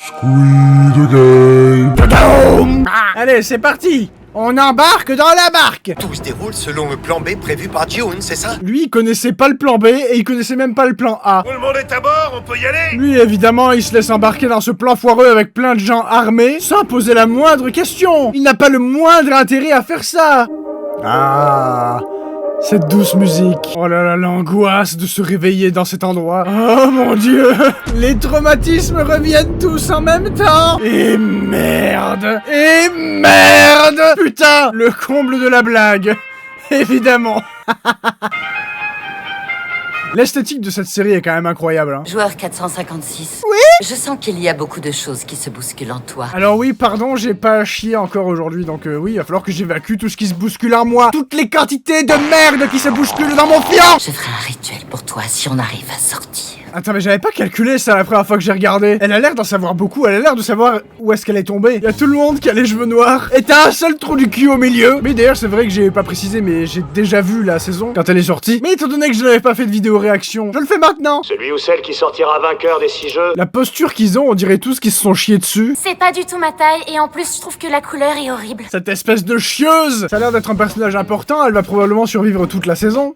Squid Game. Tadam! Allez, c'est parti. On embarque dans la barque. Tout se déroule selon le plan B prévu par Ji-hoon, c'est ça? Lui, il connaissait pas le plan B et il connaissait même pas le plan A. Tout le monde est à bord, on peut y aller? Lui, évidemment, il se laisse embarquer dans ce plan foireux avec plein de gens armés, sans poser la moindre question. Il n'a pas le moindre intérêt à faire ça. Ah, cette douce musique. Oh là là, l'angoisse de se réveiller dans cet endroit. Oh mon dieu, les traumatismes reviennent tous en même temps. Et merde. Et merde. Putain, le comble de la blague. Évidemment. L'esthétique de cette série est quand même incroyable, hein. Joueur 456. Oui. Je sens qu'il y a beaucoup de choses qui se bousculent en toi. Alors oui, pardon, j'ai pas chié encore aujourd'hui, donc oui, il va falloir que j'évacue tout ce qui se bouscule en moi. Toutes les quantités de merde qui se bousculent dans mon fion. Je ferai un rituel pour toi si on arrive à sortir. Attends, mais j'avais pas calculé ça la première fois que j'ai regardé. Elle a l'air d'en savoir beaucoup, elle a l'air de savoir où est-ce qu'elle est tombée. Y a tout le monde qui a les cheveux noirs. Et t'as un seul trou du cul au milieu. Mais d'ailleurs, c'est vrai que j'ai pas précisé, mais j'ai déjà vu la saison quand elle est sortie. Mais étant donné que je n'avais pas fait de vidéo réaction, je le fais maintenant. Celui ou celle qui sortira vainqueur des 6 jeux. La posture qu'ils ont, on dirait tous qu'ils se sont chiés dessus. C'est pas du tout ma taille, et en plus, je trouve que la couleur est horrible. Cette espèce de chieuse. Ça a l'air d'être un personnage important, elle va probablement survivre toute la saison.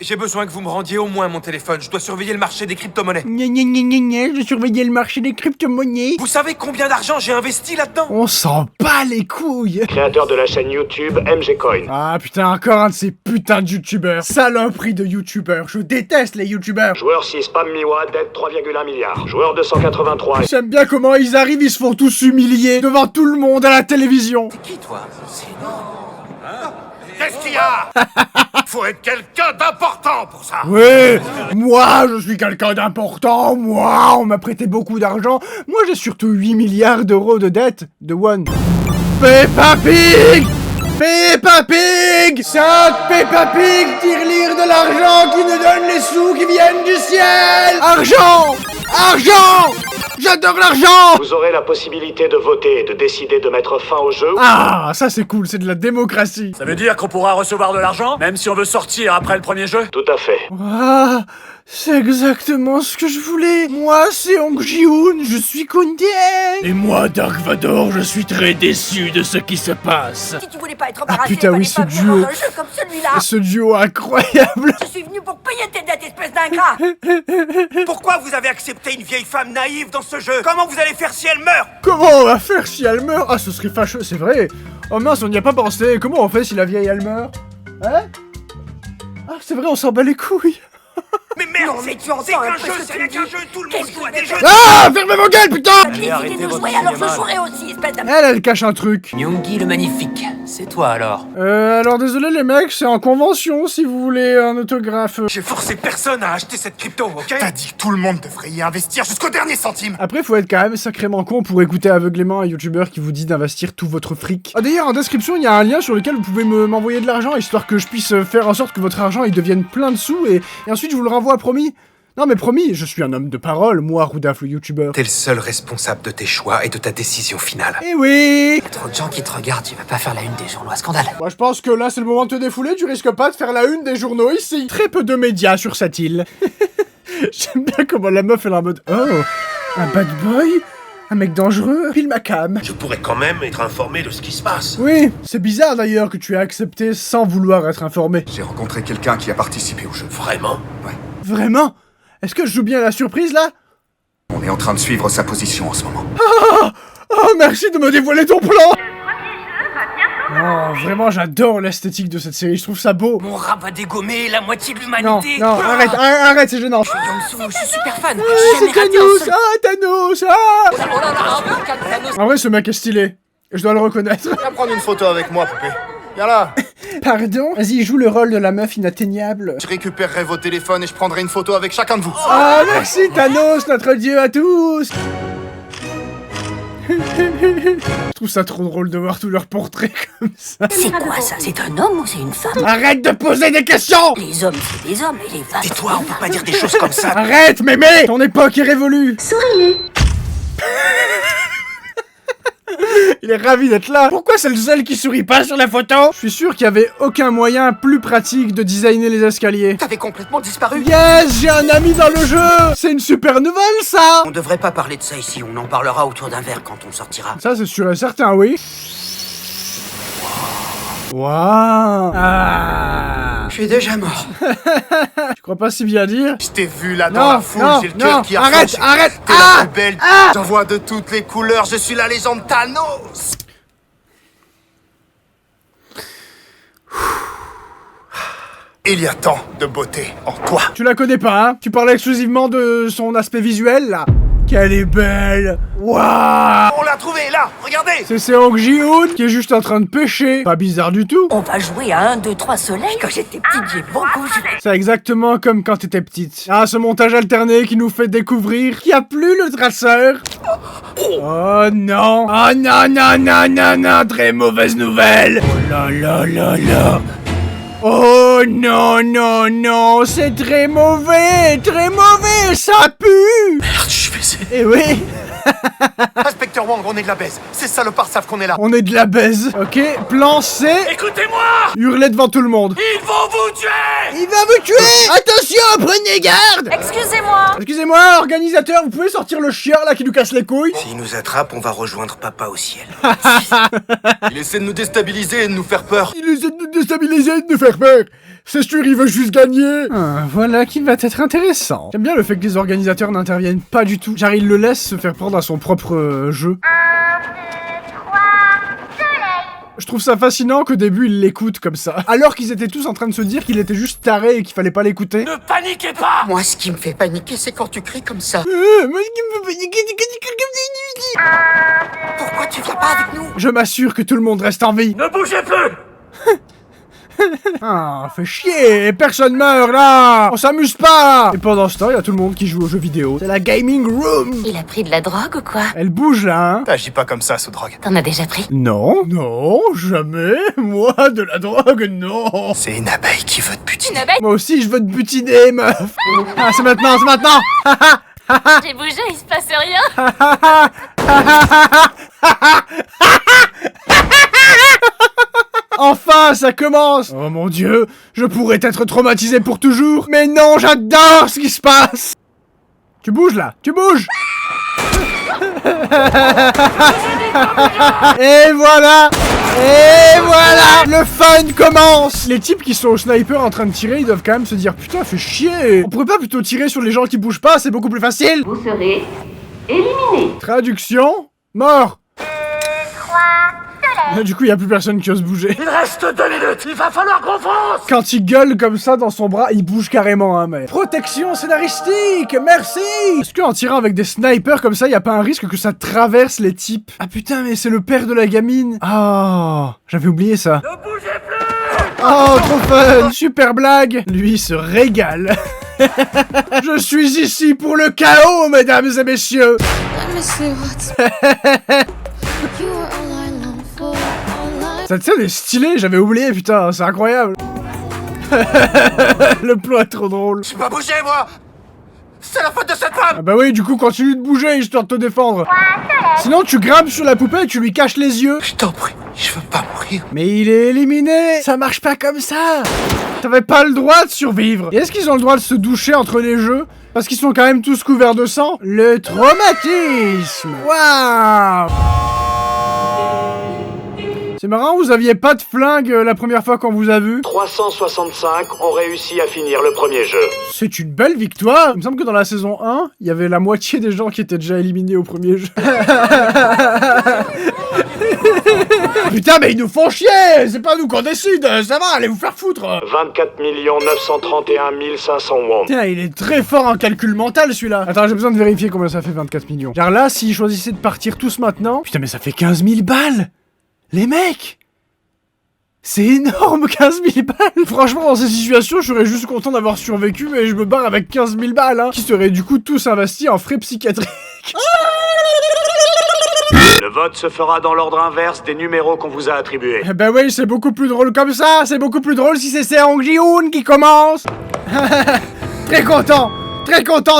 J'ai besoin que vous me rendiez au moins mon téléphone. Je dois surveiller le marché des crypto-monnaies. Je surveillais le marché des crypto-monnaies. Vous savez combien d'argent j'ai investi là-dedans? On s'en bat les couilles. Créateur de la chaîne YouTube MGCoin. Ah putain, encore un de ces putains de youtubeurs. Saloperie de youtubeurs. Je déteste les youtubeurs. Joueur 6 Pam Miwa, dette 3,1 milliards. Joueur 283. J'aime bien comment ils arrivent, ils se font tous humilier devant tout le monde à la télévision. T'es qui, toi? C'est Qu'est-ce qu'il y a? Faut être quelqu'un d'important pour ça. Ouais, moi je suis quelqu'un d'important, moi on m'a prêté beaucoup d'argent, moi j'ai surtout 8 milliards d'euros de dette, de won. Peppa Pig! Peppa Pig! Sainte Peppa Pig, tire-lire de l'argent qui nous donne les sous qui viennent du ciel! Argent! Argent! J'adore l'argent! Vous aurez la possibilité de voter et de décider de mettre fin au jeu. Ah, ça c'est cool, c'est de la démocratie. Ça veut dire qu'on pourra recevoir de l'argent, même si on veut sortir après le premier jeu? Tout à fait. Ah, c'est exactement ce que je voulais. Moi, c'est Hong Ji-hoon, je suis content. Et moi, Dark Vador, je suis très déçu de ce qui se passe. Si tu voulais pas être embarrassé, putain, oui, ce duo. dans un jeu comme celui-là. Ce duo incroyable. Je suis venu pour payer tes dettes, espèce d'ingrat. Pourquoi vous avez accepté une vieille femme naïve dans ce jeu? Comment vous allez faire si elle meurt? Comment on va faire si elle meurt? Ah, ce serait fâcheux, c'est vrai. Oh mince, on n'y a pas pensé. Comment on fait si la vieille elle meurt? Hein? Ah, c'est vrai, on s'en bat les couilles. Mais merde, Non, mais tu c'est entends un qu'un peu jeu, ce c'est que qu'un tu jeu, dis. tout le monde Qu'est-ce joue à que des jeux. Ah, fermez vos gueules, putain! Décidez de jouer, alors je jouerai aussi, espèce de... Elle cache un truc. Myungi le magnifique, c'est toi alors? Alors désolé les mecs, c'est en convention si vous voulez un autographe. J'ai forcé personne à acheter cette crypto, ok? T'as dit que tout le monde devrait y investir jusqu'au dernier centime. Après, faut être quand même sacrément con pour écouter aveuglément un youtubeur qui vous dit d'investir tout votre fric. Ah d'ailleurs, en description, il y a un lien sur lequel vous pouvez m'envoyer de l'argent, histoire que je puisse faire en sorte que votre argent il devienne plein de sous, et ensuite je vous le renvoie, promis. Non mais promis, je suis un homme de parole, moi, Roudaf le youtubeur. T'es le seul responsable de tes choix et de ta décision finale. Eh oui! Y'a trop de gens qui te regardent, tu vas pas faire la une des journaux à scandale. Moi je pense que là c'est le moment de te défouler, tu risques pas de faire la une des journaux ici. Très peu de médias sur cette île. J'aime bien comment la meuf elle est en mode oh, un bad boy? Un mec dangereux? Pile ma cam. Je pourrais quand même être informé de ce qui se passe. Oui, c'est bizarre d'ailleurs que tu aies accepté sans vouloir être informé. J'ai rencontré quelqu'un qui a participé au jeu. Vraiment? Ouais. Vraiment? Est-ce que je joue bien à la surprise là? On est en train de suivre sa position en ce moment. Oh, merci de me dévoiler ton plan! Oh, vraiment, j'adore l'esthétique de cette série, je trouve ça beau. Mon rat va dégommer la moitié de Non, l'humanité. non, arrête, c'est gênant. Yong-soo, je suis super fan. Ah, c'est Thanos! Ah, Thanos! Ah! En vrai, ce mec est stylé. Je dois le reconnaître. Viens prendre une photo avec moi, poupée. Viens là. Pardon? Vas-y, joue le rôle de la meuf inatteignable. Je récupérerai vos téléphones et je prendrai une photo avec chacun de vous. Ah, merci Thanos, notre dieu à tous! Je trouve ça trop drôle de voir tous leurs portraits comme ça. C'est quoi ça? C'est un homme ou c'est une femme? Arrête de poser des questions! Les hommes, c'est des hommes, et les femmes... Tais-toi, on peut pas dire des choses comme ça. Arrête, mémé! Ton époque est révolue! Souriez. Il est ravi d'être là. Pourquoi c'est le seul qui sourit pas sur la photo? Je suis sûr qu'il y avait aucun moyen plus pratique de designer les escaliers. T'avais complètement disparu. Yes, j'ai un ami dans le jeu. C'est une super nouvelle, ça. On devrait pas parler de ça ici, on en parlera autour d'un verre quand on sortira. Ça, c'est sûr et certain, oui. Waouh. Ah. Je suis déjà mort. Je crois pas si bien dire. Je t'ai vu là dans la foule, j'ai le cœur qui a arrête, flanché. arrête. T'es la plus belle. J'en vois de toutes les couleurs, je suis la légende Thanos. Il y a tant de beauté en toi. Tu la connais pas, hein? Tu parlais exclusivement de son aspect visuel, là. Qu'elle est belle. Waouh. On l'a trouvé, là, regardez. C'est Seong Ji-hoon qui est juste en train de pêcher. Pas bizarre du tout. On va jouer à 1, 2, 3 soleil. Quand j'étais petite, j'ai beaucoup joué. C'est exactement comme quand t'étais petite. Ah, ce montage alterné qui nous fait découvrir qu'il n'y a plus le traceur. Oh non. Oh non, non, non, non, non. Très mauvaise nouvelle. Oh là là là là. Oh non, non, non. C'est très mauvais. Très mauvais. Ça pue. Merde, je suis baisé. Eh oui. Inspecteur Wang, on est de la baise. Ces salopards savent qu'on est là. On est de la baise. Ok, plan C. Écoutez-moi! Hurler devant tout le monde. Ils vont vous tuer! Il va vous tuer. Attention, prenez garde. Excusez-moi. Excusez-moi, organisateur, vous pouvez sortir le chieur là qui nous casse les couilles? S'il nous attrape, on va rejoindre papa au ciel. Il essaie de nous déstabiliser et de nous faire peur. Il essaie de nous déstabiliser et de nous faire peur. C'est sûr, il veut juste gagner. Ah, voilà qui va être intéressant. J'aime bien le fait que les organisateurs n'interviennent pas du tout. Genre, ils le laissent se faire prendre à son propre jeu. 1, 2, 3, soleil. Je trouve ça fascinant qu'au début, ils l'écoutent comme ça. Alors qu'ils étaient tous en train de se dire qu'il était juste taré et qu'il fallait pas l'écouter. Ne paniquez pas! Moi, ce qui me fait paniquer, c'est quand tu cries comme ça. Moi, ce qui me fait paniquer, c'est que tu cries comme ça. Pourquoi tu viens pas avec nous? Je m'assure que tout le monde reste en vie. Ne bougez plus! Ah, fait chier, personne meurt là. On s'amuse pas. Et pendant ce temps, il y a tout le monde qui joue aux jeux vidéo. C'est la gaming room. Il a pris de la drogue ou quoi? Elle bouge là, hein. T'agis pas comme ça sous drogue. T'en as déjà pris? Non, non, jamais. Moi, de la drogue, non. C'est une abeille qui veut te butiner. Une abeille? Moi aussi, je veux te butiner, meuf. Ah, c'est maintenant, c'est maintenant. J'ai bougé, il se passe rien. Enfin, ça commence. Oh mon dieu, je pourrais être traumatisé pour toujours. Mais non, j'adore ce qui se passe. Tu bouges là, tu bouges. Et voilà. Et voilà. Le fun commence. Les types qui sont au sniper en train de tirer, ils doivent quand même se dire putain, fait chier. On pourrait pas plutôt tirer sur les gens qui bougent pas, c'est beaucoup plus facile. Vous serez éliminé. Traduction, mort. Du coup, il y a plus personne qui ose bouger. Il reste 2 minutes! Il va falloir qu'on fonce! Quand il gueule comme ça dans son bras, il bouge carrément, hein, mais... Protection scénaristique, merci. Est-ce qu'en tirant avec des snipers comme ça, y a pas un risque que ça traverse les types? Ah putain, mais c'est le père de la gamine. Ah, j'avais oublié ça. Ne bougez plus! Oh, trop fun. Super blague. Lui, il se régale. Je suis ici pour le chaos, mesdames et messieurs. Cette scène est stylée, j'avais oublié, putain, c'est incroyable. Le plan est trop drôle. Je peux pas bouger, moi. C'est la faute de cette femme. Ah bah oui, du coup, continue de bouger, histoire de te défendre. Sinon, tu grimpes sur la poupée et tu lui caches les yeux. Je t'en prie, je veux pas mourir. Mais il est éliminé. Ça marche pas comme ça. T'avais pas le droit de survivre. Et est-ce qu'ils ont le droit de se doucher entre les jeux? Parce qu'ils sont quand même tous couverts de sang. Le traumatisme. Waouh. C'est marrant, vous aviez pas de flingue la première fois qu'on vous a vu. 365 ont réussi à finir le premier jeu. C'est une belle victoire. Il me semble que dans la saison 1, il y avait la moitié des gens qui étaient déjà éliminés au premier jeu. Putain, mais ils nous font chier. C'est pas nous qu'on décide. Ça va, allez vous faire foutre. 24 931 500 won. Tiens, il est très fort en calcul mental celui-là. Attends, j'ai besoin de vérifier combien ça fait 24 millions. Car là, s'ils choisissaient de partir tous maintenant... Putain, mais ça fait 15 000 balles. Les mecs! C'est énorme, 15 000 balles! Franchement, dans ces situations, je serais juste content d'avoir survécu, mais je me barre avec 15 000 balles, hein, qui seraient du coup tous investis en frais psychiatriques. Le vote se fera dans l'ordre inverse des numéros qu'on vous a attribués. Ben oui, c'est beaucoup plus drôle comme ça, c'est beaucoup plus drôle si c'est Seong Ji-hoon qui commence! Très content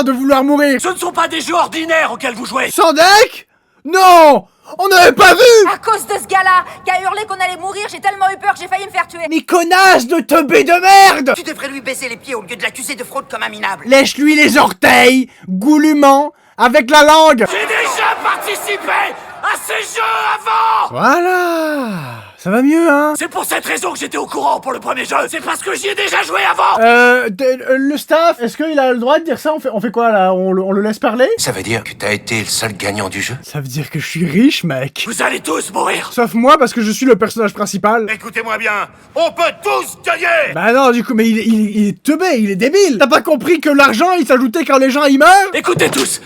de vouloir mourir! Ce ne sont pas des jeux ordinaires auxquels vous jouez. Sans deck? Non! On n'avait pas vu! À cause de ce gars-là, qui a hurlé qu'on allait mourir, j'ai tellement eu peur que j'ai failli me faire tuer. Mais connasse de teubé de merde! Tu devrais lui baisser les pieds au lieu de l'accuser de fraude comme un minable. Lèche-lui les orteils, goulûment, avec la langue! J'ai déjà participé à ces jeux avant. Voilà! Ça va mieux, hein? C'est pour cette raison que j'étais au courant pour le premier jeu. C'est parce que j'y ai déjà joué avant. Le staff, est-ce qu'il a le droit de dire ça? On fait quoi, là? On le laisse parler? Ça veut dire que t'as été le seul gagnant du jeu? Ça veut dire que je suis riche, mec. Vous allez tous mourir. Sauf moi, parce que je suis le personnage principal. Écoutez-moi bien, on peut tous gagner! Bah non, du coup, mais il est teubé, il est débile. T'as pas compris que l'argent, il s'ajoutait quand les gens, ils meurent? Écoutez tous.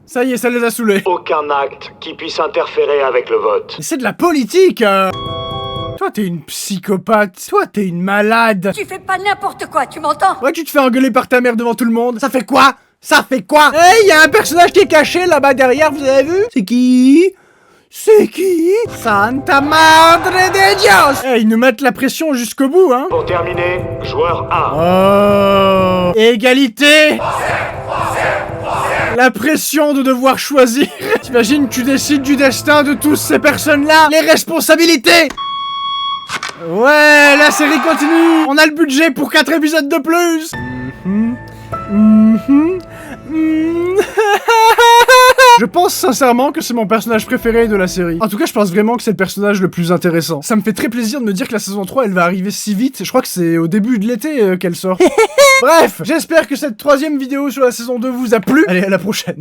Ça y est, ça les a saoulés. Aucun acte qui puisse interférer avec le vote. Mais c'est de la politique. Toi, t'es une psychopathe. Toi, t'es une malade. Tu fais pas n'importe quoi, tu m'entends? Ouais, tu te fais engueuler par ta mère devant tout le monde. Ça fait quoi? Ça fait quoi? Hey, y a un personnage qui est caché là-bas derrière, vous avez vu? C'est qui? C'est qui? Santa Madre de Dios! Hey, ils nous mettent la pression jusqu'au bout, hein? Pour terminer, joueur 1. Oh! Égalité! La pression de devoir choisir. T'imagines, tu décides du destin de tous ces personnes-là. Les responsabilités. Ouais, la série continue. On a le budget pour 4 épisodes de plus. Je pense sincèrement que c'est mon personnage préféré de la série. En tout cas, je pense vraiment que c'est le personnage le plus intéressant. Ça me fait très plaisir de me dire que la saison 3, elle va arriver si vite. Je crois que c'est au début de l'été qu'elle sort. Bref, j'espère que cette 3e vidéo sur la saison 2 vous a plu. Allez, à la prochaine.